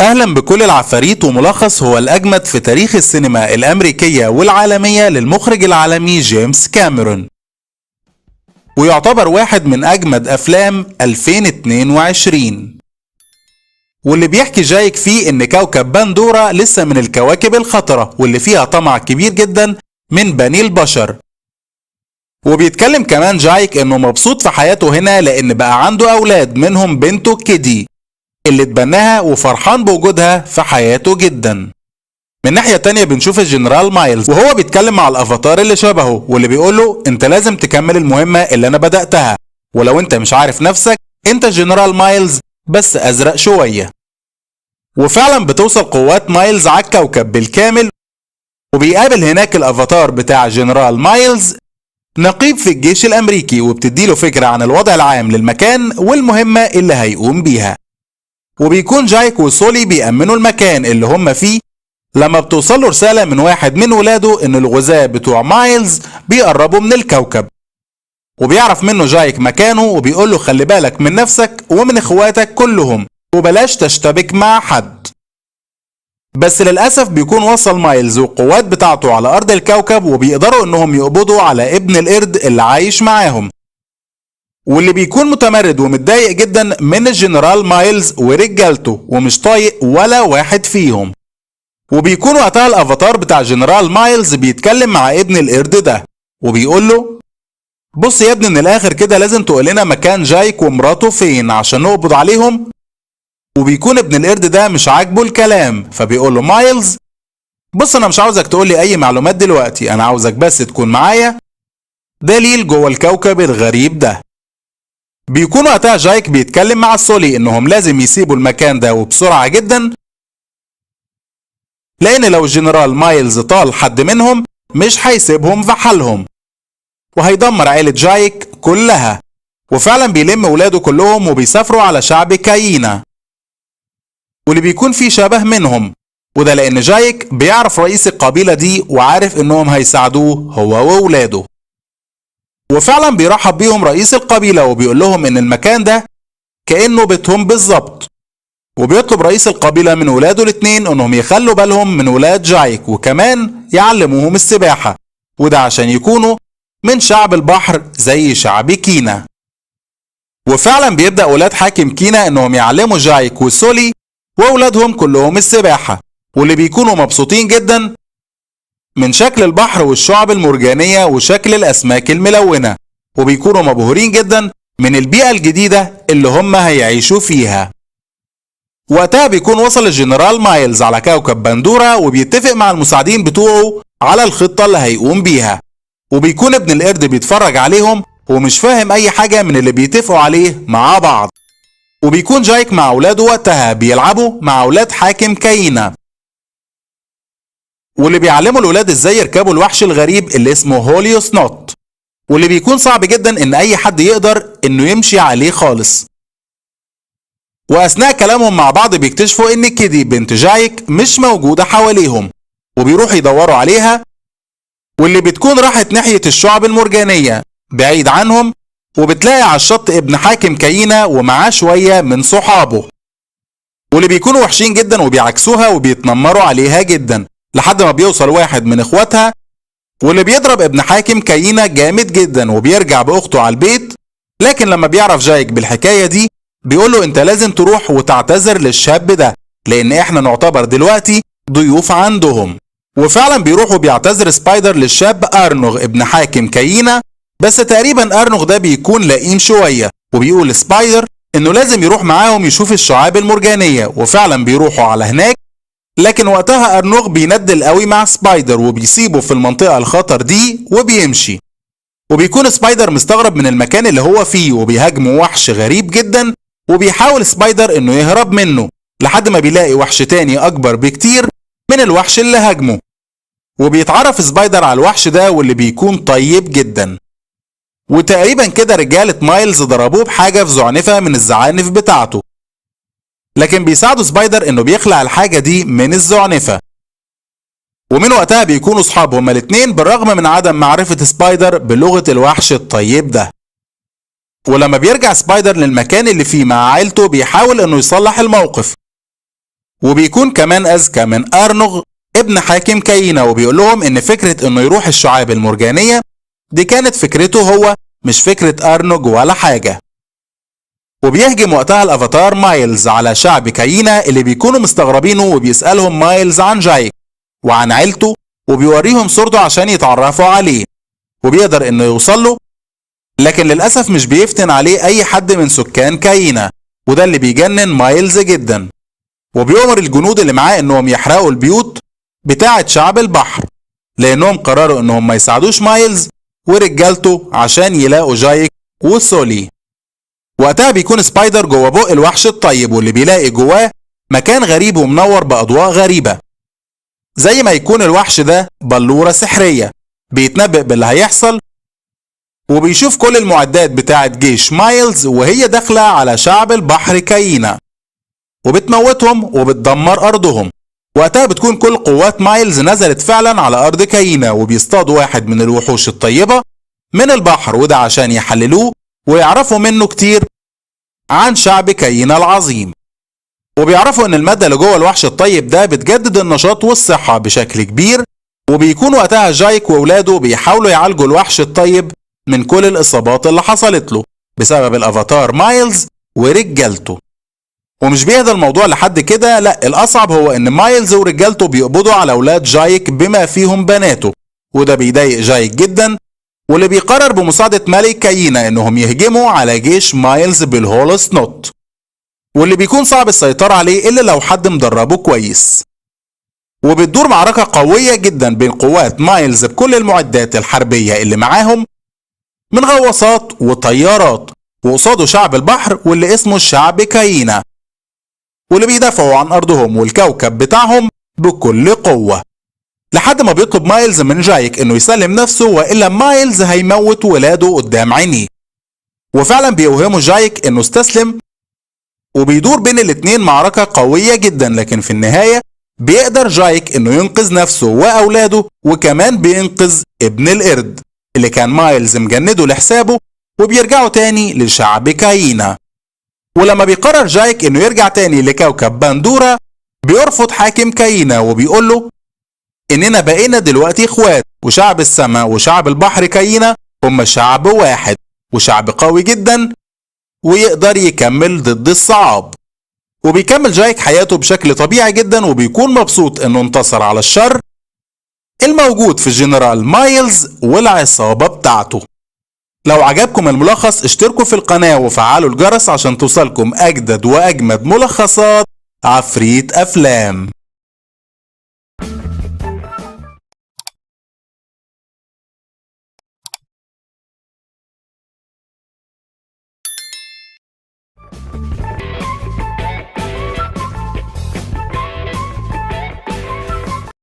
أهلا بكل العفاريت، وملخص هو الأجمد في تاريخ السينما الأمريكية والعالمية للمخرج العالمي جيمس كاميرون، ويعتبر واحد من أجمد أفلام 2022، واللي بيحكي جايك فيه إن كوكب بندورا لسه من الكواكب الخطرة واللي فيها طمع كبير جدا من بني البشر. وبيتكلم كمان جايك إنه مبسوط في حياته هنا لأن بقى عنده أولاد، منهم بنته كيدي اللي اتبناها، وفرحان بوجودها في حياته جدا. من ناحية تانية بنشوف الجنرال مايلز وهو بيتكلم مع الافاتار اللي شبهه، واللي بيقوله انت لازم تكمل المهمة اللي انا بدأتها، ولو انت مش عارف نفسك انت جنرال مايلز بس ازرق شوية. وفعلا بتوصل قوات مايلز على الكوكب بالكامل، وبيقابل هناك الافاتار بتاع جنرال مايلز نقيب في الجيش الامريكي، وبتديله فكرة عن الوضع العام للمكان والمهمة اللي هيقوم بيها. وبيكون جايك وسولي بيأمنوا المكان اللي هم فيه لما بتوصله رسالة من واحد من ولاده ان الغزاة بتوع مايلز بيقربوا من الكوكب، وبيعرف منه جايك مكانه وبيقوله خلي بالك من نفسك ومن اخواتك كلهم وبلاش تشتبك مع حد. بس للأسف بيكون وصل مايلز والقوات بتاعته على أرض الكوكب، وبيقدروا انهم يقبضوا على ابن القرد اللي عايش معاهم، واللي بيكون متمرد ومتضايق جدا من الجنرال مايلز ورجالته ومش طايق ولا واحد فيهم. وبيكون وقتها الافاتار بتاع جنرال مايلز بيتكلم مع ابن القرد ده وبيقول له بص يا ابني، من الاخر كده لازم تقول لنا مكان جايك ومراته فين عشان نقبض عليهم. وبيكون ابن القرد ده مش عاجبه الكلام، فبيقول له مايلز بص انا مش عاوزك تقول لي اي معلومات دلوقتي، انا عاوزك بس تكون معايا دليل جوه الكوكب الغريب ده. بيكون وقتها جايك بيتكلم مع السولي انهم لازم يسيبوا المكان ده وبسرعة جدا، لان لو الجنرال مايلز طال حد منهم مش هيسيبهم في حالهم وهيدمر عيلة جايك كلها. وفعلا بيلم ولاده كلهم وبيسافروا على شعب كاينا، واللي بيكون فيه شبه منهم، وده لان جايك بيعرف رئيس القبيلة دي وعارف انهم هيساعدوه هو وولاده. وفعلا بيرحب بيهم رئيس القبيلة وبيقول لهم ان المكان ده كأنه بيتهم بالظبط، وبيطلب رئيس القبيلة من ولاده الاتنين انهم يخلوا بالهم من ولاد جايك وكمان يعلموهم السباحة، وده عشان يكونوا من شعب البحر زي شعب كينا. وفعلا بيبدأ ولاد حاكم كينا انهم يعلموا جايك وسولي وولادهم كلهم السباحة، واللي بيكونوا مبسوطين جدا من شكل البحر والشعب المرجانية وشكل الأسماك الملونة، وبيكونوا مبهورين جدا من البيئة الجديدة اللي هم هيعيشوا فيها. وقتها بيكون وصل الجنرال مايلز على كوكب بندورا وبيتفق مع المساعدين بتوعه على الخطة اللي هيقوم بيها، وبيكون ابن القرد بيتفرج عليهم ومش فاهم أي حاجة من اللي بيتفقوا عليه مع بعض. وبيكون جايك مع أولاده وقتها بيلعبوا مع أولاد حاكم كاينا، واللي بيعلموا الولاد ازاي يركبوا الوحش الغريب اللي اسمه هوليوس نوت، واللي بيكون صعب جدا ان اي حد يقدر انه يمشي عليه خالص. واثناء كلامهم مع بعض بيكتشفوا ان كيدي بنت جايك مش موجودة حواليهم، وبيروحوا يدوروا عليها، واللي بتكون راحت ناحية الشعب المرجانية بعيد عنهم، وبتلاقي على الشط ابن حاكم كاينا ومعاه شوية من صحابه، واللي بيكونوا وحشين جدا وبيعكسوها وبيتنمروا عليها جدا، لحد ما بيوصل واحد من اخواتها واللي بيضرب ابن حاكم كاينا جامد جدا وبيرجع باخته على البيت. لكن لما بيعرف جايك بالحكاية دي بيقوله انت لازم تروح وتعتذر للشاب ده لان احنا نعتبر دلوقتي ضيوف عندهم. وفعلا بيروح وبيعتذر سبايدر للشاب ارنوغ ابن حاكم كاينا، بس تقريبا ارنوغ ده بيكون لئيم شوية، وبيقول سبايدر انه لازم يروح معاهم يشوف الشعاب المرجانية، وفعلا بيروحوا على هناك. لكن وقتها ارنوغ بيندل قوي مع سبايدر وبيسيبه في المنطقة الخطر دي وبيمشي، وبيكون سبايدر مستغرب من المكان اللي هو فيه وبيهاجمه وحش غريب جدا، وبيحاول سبايدر انه يهرب منه لحد ما بيلاقي وحش تاني اكبر بكتير من الوحش اللي هاجمه، وبيتعرف سبايدر على الوحش ده واللي بيكون طيب جدا. وتقريبا كده رجالة مايلز ضربوه بحاجة في زعنفة من الزعانف بتاعته، لكن بيساعدوا سبايدر انه بيخلع الحاجة دي من الزعنفة، ومن وقتها بيكونوا صحاب هما الاتنين بالرغم من عدم معرفة سبايدر بلغة الوحش الطيب ده. ولما بيرجع سبايدر للمكان اللي فيه مع عيلته بيحاول انه يصلح الموقف، وبيكون كمان أذكى من أرنغ ابن حاكم كاينا، وبيقول لهم إن فكرة إنه يروح الشعاب المرجانية دي كانت فكرته هو، مش فكرة أرنغ ولا حاجة. وبيهجم وقتها الأفاتار مايلز على شعب كاينا اللي بيكونوا مستغربينه، وبيسألهم مايلز عن جايك وعن عيلته، وبيوريهم صورته عشان يتعرفوا عليه، وبيقدر إنه يوصل له، لكن للأسف مش بيفتن عليه أي حد من سكان كاينا، وده اللي بيجنن مايلز جدا. وبيؤمر الجنود اللي معاه إنهم يحرقوا البيوت بتاعة شعب البحر، لأنهم قرروا إنهم ما يساعدوش مايلز ورجالته عشان يلاقوا جايك وسولي. وقتها بيكون سبايدر جوه بق الوحش الطيب، واللي بيلاقي جواه مكان غريب ومنور بأضواء غريبة، زي ما يكون الوحش ده بلورة سحرية بيتنبأ باللي هيحصل، وبيشوف كل المعدات بتاعة جيش مايلز وهي داخلة على شعب البحر كاينا، وبتموتهم وبتدمر أرضهم. وقتها بتكون كل قوات مايلز نزلت فعلا على أرض كاينا، وبيصطادوا واحد من الوحوش الطيبة من البحر، وده عشان يحللوه ويعرفوا منه كتير عن شعب كاينا العظيم. وبيعرفوا ان المادة اللي جوه الوحش الطيب ده بتجدد النشاط والصحة بشكل كبير، وبيكون وقتها جايك وولاده بيحاولوا يعالجوا الوحش الطيب من كل الإصابات اللي حصلت له بسبب الأفاتار مايلز ورجالته. ومش بيهدى الموضوع لحد كده، لا، الأصعب هو ان مايلز ورجالته بيقبضوا على أولاد جايك بما فيهم بناته، وده بيضايق جايك جدا، واللي بيقرر بمساعدة ملك كاينا انهم يهجموا على جيش مايلز بالهول سنوت، واللي بيكون صعب السيطرة عليه إلا لو حد مدربه كويس. وبتدور معركة قوية جدا بين قوات مايلز بكل المعدات الحربية اللي معاهم من غواصات وطيارات، وقصاده شعب البحر واللي اسمه الشعب كاينا، واللي بيدافعوا عن أرضهم والكوكب بتاعهم بكل قوة، لحد ما بيطلب مايلز من جايك انه يسلم نفسه، وإلا مايلز هيموت ولاده قدام عينيه. وفعلا بيوهموا جايك انه استسلم، وبيدور بين الاتنين معركة قوية جدا، لكن في النهاية بيقدر جايك انه ينقذ نفسه واولاده، وكمان بينقذ ابن القرد اللي كان مايلز مجنده لحسابه، وبيرجعوا تاني لشعب كاينا. ولما بيقرر جايك انه يرجع تاني لكوكب باندورا، بيرفض حاكم كاينا وبيقول له اننا بقينا دلوقتي اخوات، وشعب السماء وشعب البحر كاينا هم شعب واحد، وشعب قوي جدا ويقدر يكمل ضد الصعاب. وبيكمل جايك حياته بشكل طبيعي جدا، وبيكون مبسوط انه انتصر على الشر الموجود في الجنرال مايلز والعصابة بتاعته. لو عجبكم الملخص اشتركوا في القناة وفعلوا الجرس عشان توصلكم اجدد واجمد ملخصات عفريت افلام.